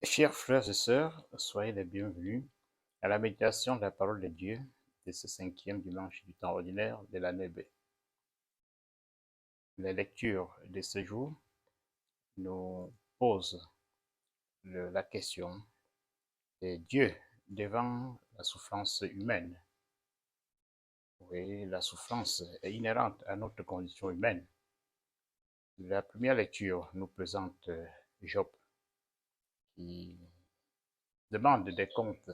Chers frères et sœurs, soyez les bienvenus à la méditation de la parole de Dieu de ce 5e dimanche du temps ordinaire de l'année B. Les lectures de ce jour nous posent la question de Dieu devant la souffrance humaine. Oui, la souffrance est inhérente à notre condition humaine. La première lecture nous présente Job qui demande des comptes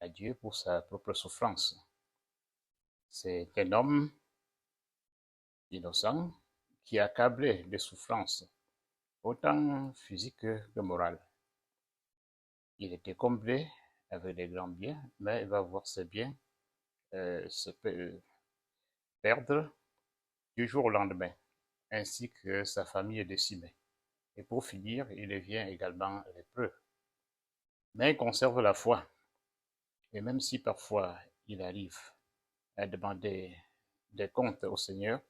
à Dieu pour sa propre souffrance. C'est un homme innocent qui est accablé de souffrances, autant physiques que morales. Il était comblé avec des grands biens, mais il va voir ses biens se perdre du jour au lendemain, ainsi que sa famille est décimée. Et pour finir, il devient également lépreux. Mais il conserve la foi. Et même si parfois il arrive à demander des comptes au Seigneur,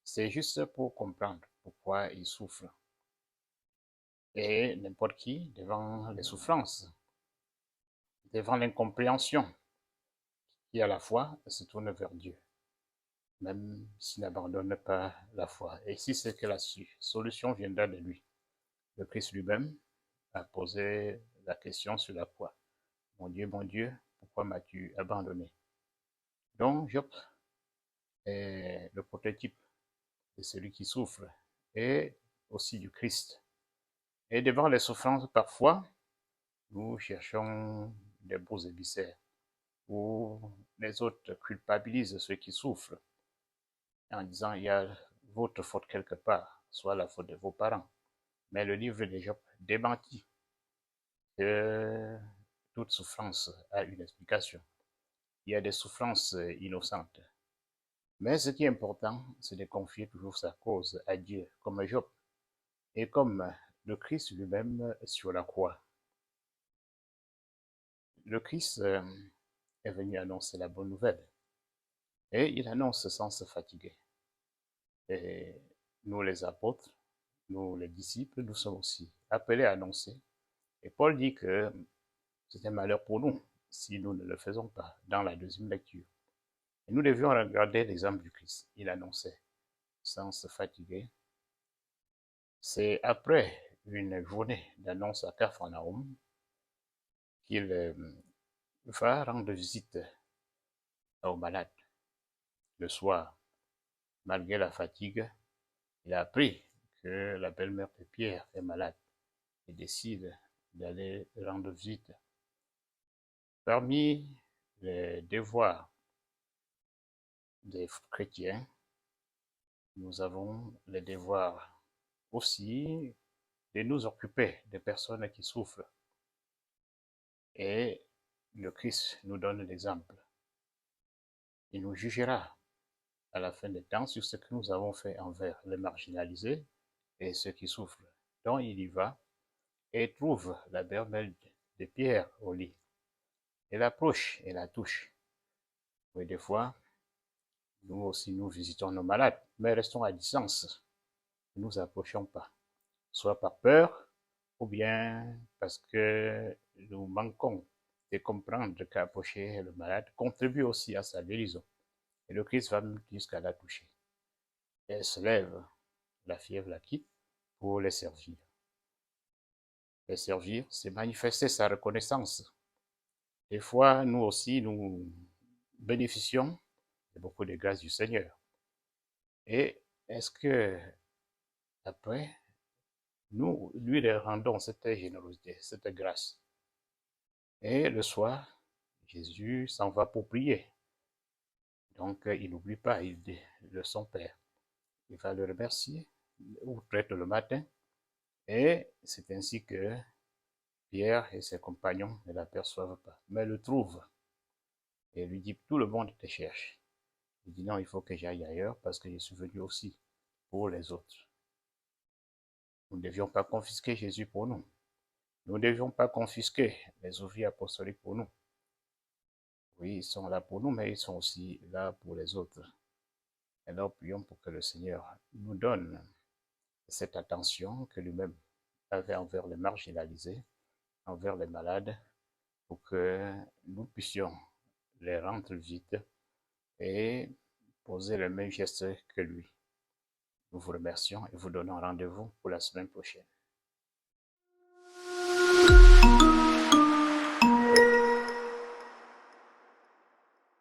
c'est juste pour comprendre pourquoi il souffre. Et n'importe qui, devant les souffrances, devant l'incompréhension, qui à la fois se tourne vers Dieu, même s'il n'abandonne pas la foi. Et si c'est que la solution viendra de lui, le Christ lui-même a posé la question sur la croix. Mon Dieu, pourquoi m'as-tu abandonné? Donc Job est le prototype de celui qui souffre et aussi du Christ. Et devant les souffrances, parfois, nous cherchons des beaux émissaires, où les autres culpabilisent ceux qui souffrent en disant il y a votre faute quelque part, soit la faute de vos parents. Mais le livre de Job démentit que toute souffrance a une explication. Il y a des souffrances innocentes. Mais ce qui est important, c'est de confier toujours sa cause à Dieu, comme Job, et comme le Christ lui-même sur la croix. Le Christ est venu annoncer la bonne nouvelle, et il annonce sans se fatiguer. Et nous, les apôtres, nous, les disciples, nous sommes aussi appelés à annoncer. Et Paul dit que c'est un malheur pour nous si nous ne le faisons pas dans la deuxième lecture. Et nous devions regarder l'exemple du Christ. Il annonçait sans se fatiguer. C'est après une journée d'annonce à Capharnaüm qu'il va rendre visite aux malades. Le soir, malgré la fatigue, il a appris que la belle-mère de Pierre est malade et décide d'aller rendre visite. Parmi les devoirs des chrétiens, nous avons le devoir aussi de nous occuper des personnes qui souffrent. Et le Christ nous donne l'exemple. Il nous jugera à la fin des temps sur ce que nous avons fait envers les marginalisés et ceux qui souffrent. Donc il y va et trouve la belle de Pierre au lit. Il approche et la touche. Oui, des fois, nous aussi, nous visitons nos malades, mais restons à distance. Ne nous approchons pas, soit par peur, ou bien parce que nous manquons de comprendre qu'approcher le malade contribue aussi à sa guérison. Et le Christ va même jusqu'à la toucher. Elle se lève, la fièvre la quitte pour les servir. Les servir, c'est manifester sa reconnaissance. Des fois, nous aussi, nous bénéficions de beaucoup de grâces du Seigneur. Et est-ce que après, nous lui rendons cette générosité, cette grâce? Et le soir, Jésus s'en va pour prier. Donc, il n'oublie pas son Père. Il va le remercier, ou peut-être le matin. Et c'est ainsi que Pierre et ses compagnons ne l'aperçoivent pas, mais le trouvent. Et lui dit, tout le monde te cherche. Il dit, non, il faut que j'aille ailleurs parce que je suis venu aussi pour les autres. Nous ne devions pas confisquer Jésus pour nous. Nous ne devions pas confisquer les ouvriers apostoliques pour nous. Oui, ils sont là pour nous, mais ils sont aussi là pour les autres. Alors prions pour que le Seigneur nous donne cette attention que lui-même avait envers les marginalisés envers les malades pour que nous puissions les rendre visites et poser les mêmes gestes que lui. Nous vous remercions et vous donnons rendez-vous pour la semaine prochaine.